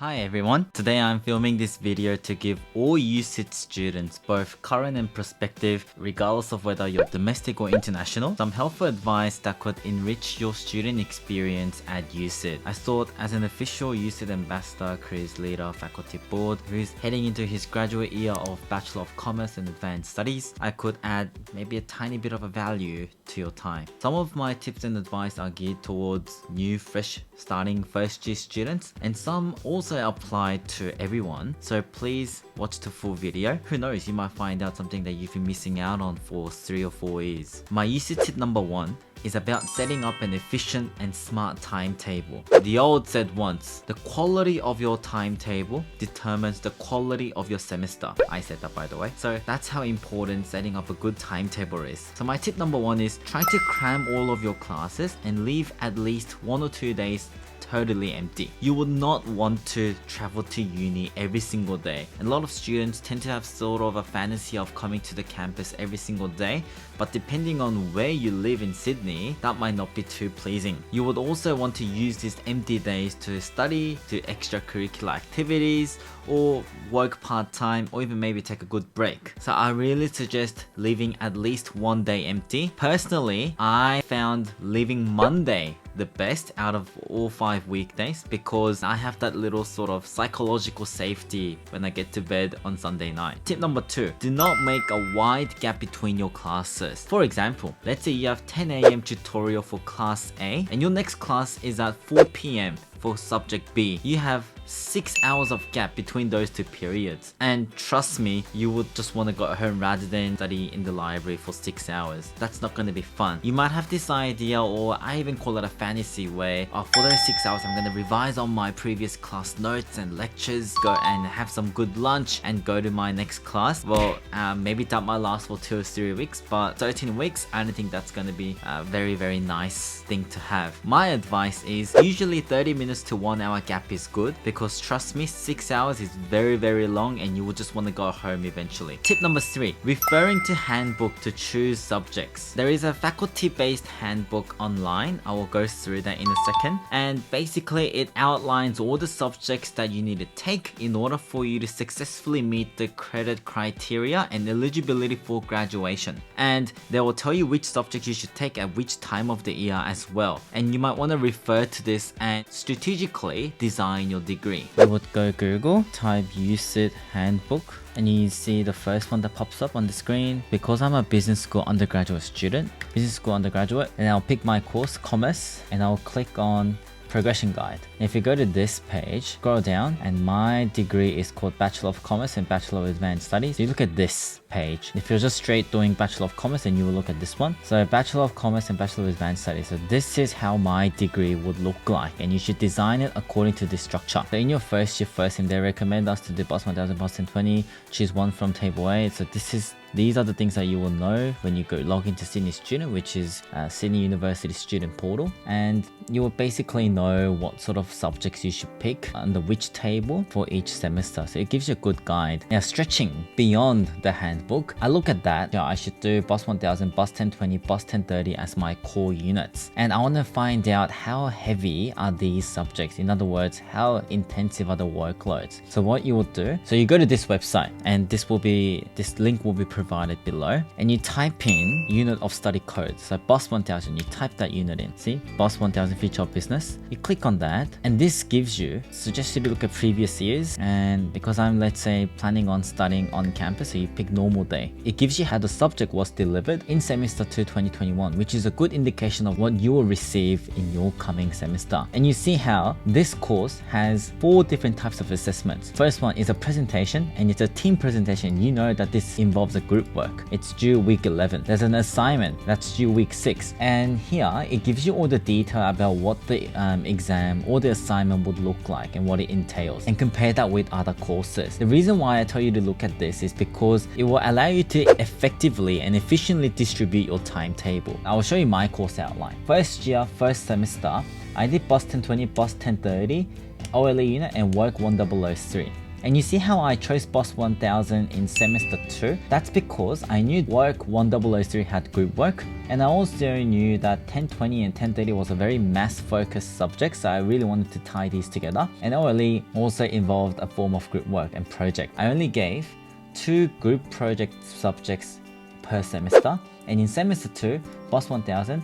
Hi everyone, today I'm filming this video to give all USYD students, both current and prospective, regardless of whether you're domestic or international, some helpful advice that could enrich your student experience at USYD. I thought as an official USYD Ambassador, careers leader, faculty board, who's heading into his graduate year of Bachelor of Commerce and Advanced Studies, I could add maybe a tiny bit of a value to your time. Some of my tips and advice are geared towards new, fresh, starting first year students, and some also apply to everyone, so please watch the full video. Who knows, you might find out something that you've been missing out on for 3 or 4 years. My USYD tip number 1 is about setting up an efficient and smart timetable. The old said once, the quality of your timetable determines the quality of your semester. I said that, by the way. So that's how important setting up a good timetable is. So my tip number 1 is try to cram all of your classes and leave at least 1 or 2 days totally empty. You would not want to travel to uni every single day. And a lot of students tend to have sort of a fantasy of coming to the campus every single day, but depending on where you live in Sydney, that might not be too pleasing. You would also want to use these empty days to study, do extracurricular activities, or work part-time, or even maybe take a good break. So I really suggest leaving at least 1 day empty. Personally, I found leaving Monday the best out of all 5 weekdays because I have that little sort of psychological safety when I get to bed on Sunday night. Tip number 2, do not make a wide gap between your classes. For example, let's say you have 10 AM tutorial for class A and your next class is at 4 PM for subject B. You have 6 hours of gap between those 2 periods, and trust me, you would just want to go home rather than study in the library for 6 hours. That's not going to be fun. You might have this idea, or I even call it a fantasy, where for those 6 hours I'm going to revise on my previous class notes and lectures, go and have some good lunch and go to my next class. Well, maybe that might last for 2 or 3 weeks, but 13 weeks, I don't think that's going to be a very nice thing to have. My advice is usually 30 minutes to 1 hour gap is good, because trust me, 6 hours is very long and you will just want to go home eventually. Tip number 3, referring to handbook to choose subjects. There is a faculty-based handbook online. I will go through that in a second, and basically it outlines all the subjects that you need to take in order for you to successfully meet the credit criteria and eligibility for graduation. And they will tell you which subjects you should take at which time of the year as well. And you might want to refer to this and strategically design your degree. You would go Google, type USYD handbook, and you see the first one that pops up on the screen. Because I'm a business school undergraduate student, and I'll pick my course, commerce, and I'll click on progression guide. If you go to this page, scroll down, and my degree is called Bachelor of Commerce and Bachelor of Advanced Studies. You look at this page. If you're just straight doing Bachelor of Commerce, then you will look at this one. So Bachelor of Commerce and Bachelor of Advanced Studies. So this is how my degree would look like, and you should design it according to this structure. So in your first year, they recommend us to do BOS 1000, BOS 1020, choose one from table A. So these are the things that you will know when you go log into Sydney Student, which is Sydney University student portal, and you will basically know what sort of subjects you should pick under which table for each semester. So it gives you a good guide. Now, stretching beyond the handbook, I look at that. I should do BOS 1000, BOS 1020, BOS 1030 as my core units, and I want to find out how heavy are these subjects. In other words, how intensive are the workloads. So what you will do, so you go to this website, and this link will be provided below, and you type in unit of study code. So BOS 1000, you type that unit in. See, BOS 1000 Future of Business. You click on that, and this suggests you to look at previous years. And because I'm, let's say, planning on studying on campus, so you pick normal day. It gives you how the subject was delivered in semester 2 2021, which is a good indication of what you will receive in your coming semester. And you see how this course has 4 different types of assessments. First one is a presentation, and it's a team presentation. You know that this involves a group work. It's due week 11. There's an assignment that's due week 6, and here it gives you all the detail about what the exam or the assignment would look like and what it entails, and compare that with other courses. The reason why I tell you to look at this is because it will allow you to effectively and efficiently distribute your timetable. I will show you my course outline. First year, first semester, I did BOS 1020, BOS 1030, OLE unit, and work 1003. And you see how I chose BOSS 1000 in semester 2? That's because I knew work 1003 had group work, and I also knew that 1020 and 1030 was a very math focused subject, so I really wanted to tie these together. And OLE also involved a form of group work and project. I only gave 2 group project subjects per semester, and in semester 2, BOSS 1000,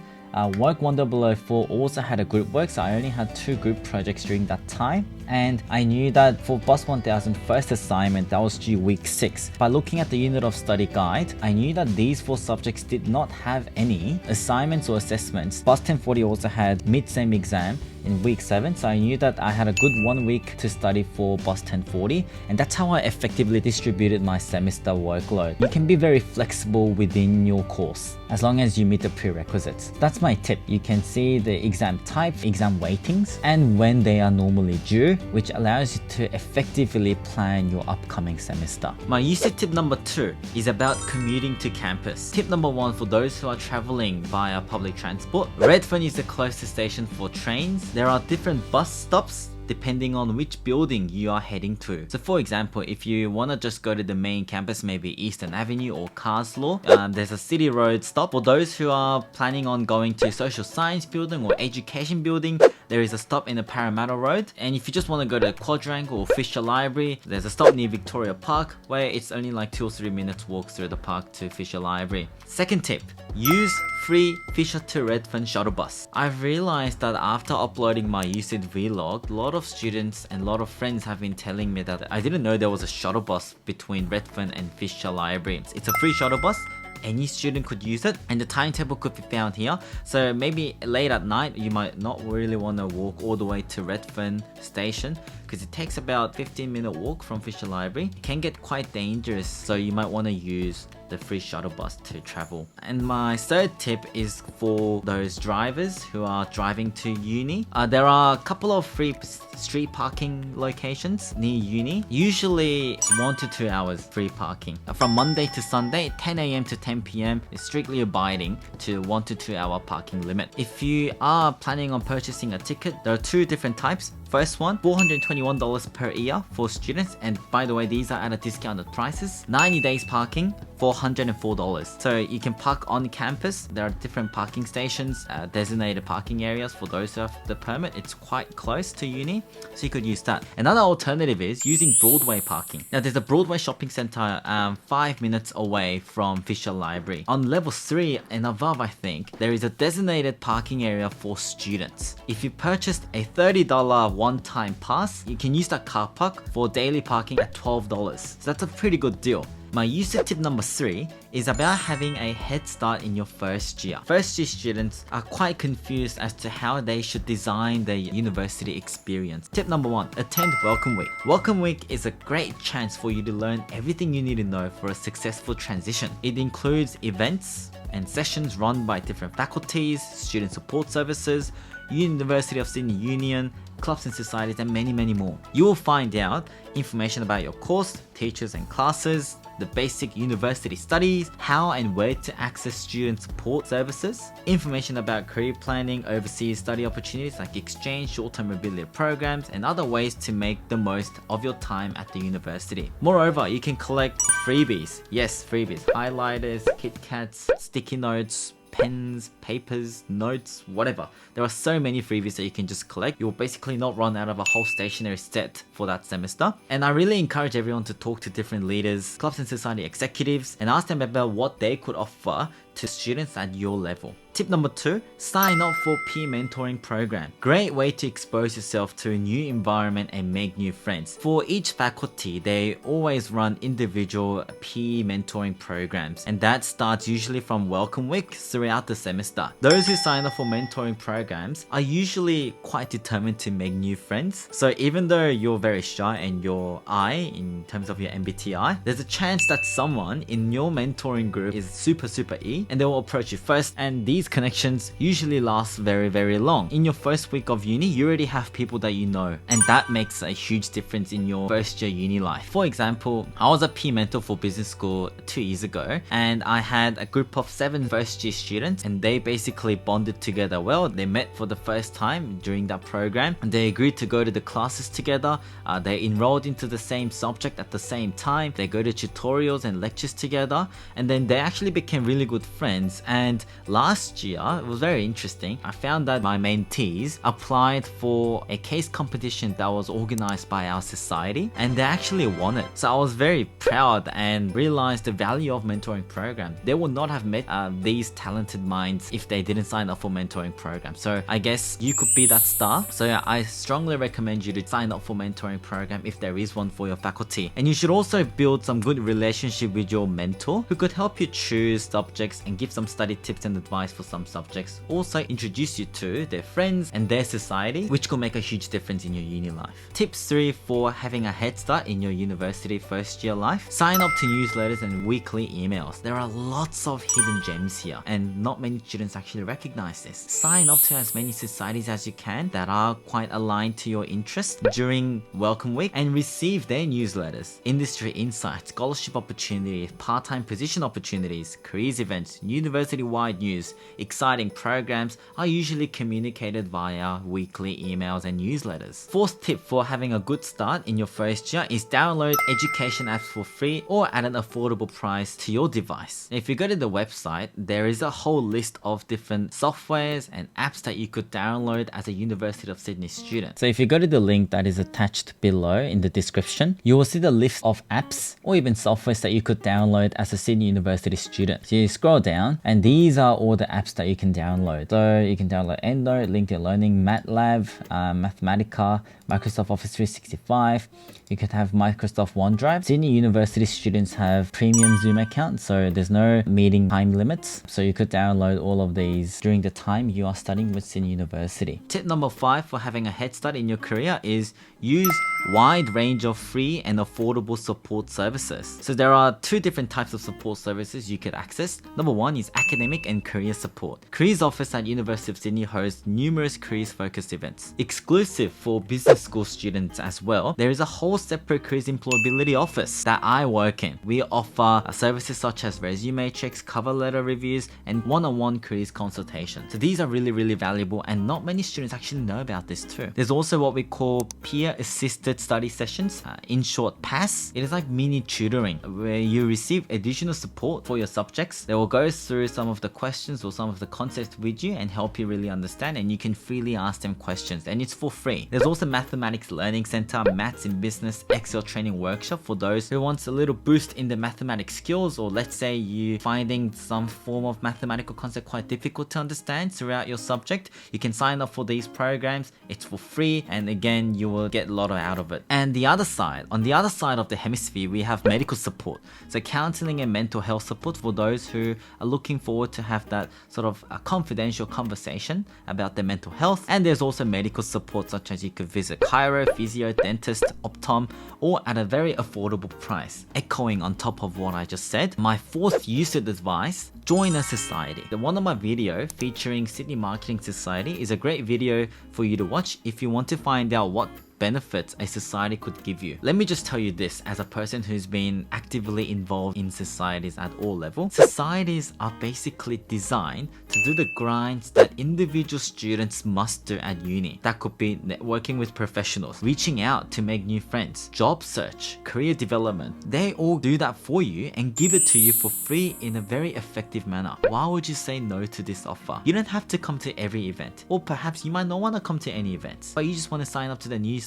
work 1004 also had a group work, so I only had 2 group projects during that time. And I knew that for BOSS 1000 first assignment, that was due week 6. By looking at the unit of study guide, I knew that these 4 subjects did not have any assignments or assessments. BOSS 1040 also had mid-sem exam in week 7, so I knew that I had a good 1 week to study for BOSS 1040, and that's how I effectively distributed my semester workload. You can be very flexible within your course as long as you meet the prerequisites. That's my tip. You can see the exam type, exam weightings, and when they are normally due, which allows you to effectively plan your upcoming semester. My USYD tip number 2 is about commuting to campus. Tip number 1 for those who are traveling via public transport. Redfern is the closest station for trains. There are different bus stops depending on which building you are heading to. So for example, if you want to just go to the main campus, maybe Eastern Avenue or Carslaw, there's a City Road stop. For those who are planning on going to Social Science building or Education building, there is a stop in the Parramatta Road. And if you just want to go to Quadrangle or Fisher Library, there's a stop near Victoria Park where it's only like 2 or 3 minutes walk through the park to Fisher Library. Second tip, use free Fisher to Redfern shuttle bus. I've realized that after uploading my USYD vlog, a lot of students and a lot of friends have been telling me that I didn't know there was a shuttle bus between Redfern and Fisher Library. It's a free shuttle bus. Any student could use it, and the timetable could be found here. So maybe late at night you might not really want to walk all the way to Redfern station because it takes about 15-minute walk from Fisher Library. It can get quite dangerous, so you might want to use the free shuttle bus to travel. And my third tip is for those drivers who are driving to uni. There are a couple of free street parking locations near uni. Usually it's 1 to 2 hours free parking. From Monday to Sunday, 10 AM to 10 PM is strictly abiding to 1 to 2 hour parking limit. If you are planning on purchasing a ticket, there are 2 different types. First one, $421 per year for students, and by the way, these are at a discounted prices. 90 days parking, $404. So you can park on campus. There are different parking stations, designated parking areas for those who have the permit. It's quite close to uni, so you could use that. Another alternative is using Broadway parking. Now there's a Broadway shopping center 5 minutes away from Fisher Library. On level 3 and above, I think, there is a designated parking area for students. If you purchased a $30 one-time pass, you can use that car park for daily parking at $12. So that's a pretty good deal. My USYD tip number 3 is about having a head start in your first year. First year students are quite confused as to how they should design their university experience. Tip number 1, attend Welcome Week. Welcome Week is a great chance for you to learn everything you need to know for a successful transition. It includes events and sessions run by different faculties, student support services, University of Sydney Union, clubs and societies, and many more. You will find out information about your course, teachers and classes, the basic university studies, how and where to access student support services, information about career planning, overseas study opportunities like exchange, short-term mobility programs, and other ways to make the most of your time at the university. Moreover, you can collect freebies. Yes, freebies. Highlighters, Kit Kats, sticky notes, pens, papers, notes, whatever. There are so many freebies that you can just collect. You'll basically not run out of a whole stationery set for that semester. And I really encourage everyone to talk to different leaders, clubs and society executives, and ask them about what they could offer to students at your level. Tip number 2, sign up for peer mentoring program. Great way to expose yourself to a new environment and make new friends. For each faculty, they always run individual peer mentoring programs, and that starts usually from Welcome Week throughout the semester. Those who sign up for mentoring programs are usually quite determined to make new friends. So even though you're very shy and you're I in terms of your MBTI, there's a chance that someone in your mentoring group is super E, and they will approach you first, and these these connections usually last very long. In your first week of uni, you already have people that you know, and that makes a huge difference in your first year uni life. For example, I was a peer mentor for business school 2 years ago, and I had a group of 7 first year students, and they basically bonded together well. They met for the first time during that program, and they agreed to go to the classes together. They enrolled into the same subject at the same time. They go to tutorials and lectures together, and then they actually became really good friends. And last year, it was very interesting. I found that my mentees applied for a case competition that was organized by our society, and they actually won it. So I was very proud and realized the value of mentoring program. They would not have met these talented minds if they didn't sign up for mentoring program. So I guess you could be that star. So yeah, I strongly recommend you to sign up for mentoring program if there is one for your faculty. And you should also build some good relationship with your mentor who could help you choose subjects and give some study tips and advice for some subjects. Also introduce you to their friends and their society, which could make a huge difference in your uni life. Tips 3 for having a head start in your university first year life. Sign up to newsletters and weekly emails. There are lots of hidden gems here, and not many students actually recognize this. Sign up to as many societies as you can that are quite aligned to your interests during welcome week, and receive their newsletters. Industry insights, scholarship opportunities, part-time position opportunities, careers events, university-wide news, exciting programs are usually communicated via weekly emails and newsletters. Fourth tip for having a good start in your first year is download education apps for free or at an affordable price to your device. If you go to the website, there is a whole list of different softwares and apps that you could download as a University of Sydney student. So if you go to the link that is attached below in the description, you will see the list of apps or even softwares that you could download as a Sydney University student. So you scroll down, and these are all the apps that you can download. So you can download EndNote, LinkedIn Learning, MATLAB, Mathematica, Microsoft Office 365. You could have Microsoft OneDrive. Sydney University students have premium Zoom accounts, so there's no meeting time limits. So you could download all of these during the time you are studying with Sydney University. Tip number 5 for having a head start in your career is use wide range of free and affordable support services. So there are 2 different types of support services you could access. Number 1 is academic and career support. Careers Office at University of Sydney hosts numerous careers focused events. Exclusive for business school students as well, there is a whole separate careers employability office that I work in. We offer services such as resume checks, cover letter reviews, and one-on-one careers consultation. So these are really valuable, and not many students actually know about this too. There's also what we call peer assisted study sessions, in short PASS. It is like mini tutoring where you receive additional support for your subjects. They will go through some of the questions or some of the concepts with you and help you really understand, and you can freely ask them questions, and it's for free. There's also Mathematics Learning Center, Maths in Business, Excel training workshop for those who wants a little boost in their mathematics skills, or let's say you finding some form of mathematical concept quite difficult to understand throughout your subject. You can sign up for these programs. It's for free, and again, you will get a lot out of it. And the other side, on the other side of the hemisphere, we have medical support. So counseling and mental health support for those who are looking forward to have that sort of a confidential conversation about their mental health. And there's also medical support such as you could visit chiro, physio, dentist, optom, all at a very affordable price. Echoing on top of what I just said, my 4th USYD advice, join a society. The one of my video featuring Sydney Marketing Society is a great video for you to watch if you want to find out what benefits a society could give you. Let me just tell you this, as a person who's been actively involved in societies at all levels, societies are basically designed to do the grinds that individual students must do at uni. That could be networking with professionals, reaching out to make new friends, job search, career development. They all do that for you and give it to you for free in a very effective manner. Why would you say no to this offer? You don't have to come to every event, or perhaps you might not want to come to any events, but you just want to sign up to the newsletters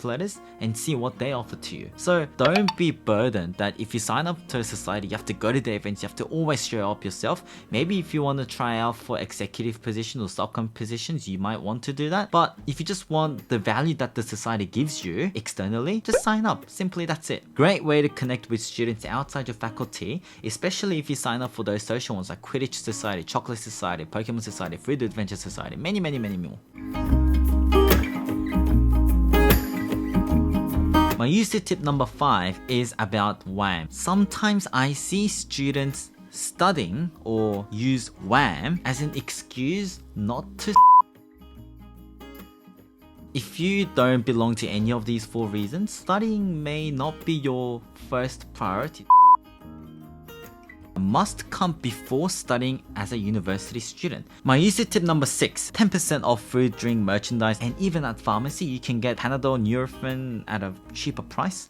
and see what they offer to you. So don't be burdened that if you sign up to a society, you have to go to the events, you have to always show up yourself. Maybe if you want to try out for executive positions or subcom positions, you might want to do that. But if you just want the value that the society gives you externally, just sign up. Simply, that's it. Great way to connect with students outside your faculty, especially if you sign up for those social ones like Quidditch Society, Chocolate Society, Pokemon Society, Food Adventure Society, many more. My USYD tip number 5 is about WAM. Sometimes I see students studying or use wham as an excuse not to. If you don't belong to any of these 4 reasons, studying may not be your first priority. Must come before studying as a university student. My usage tip number 6, 10% off food, drink, merchandise, and even at pharmacy you can get Panadol, Nurofen at a cheaper price.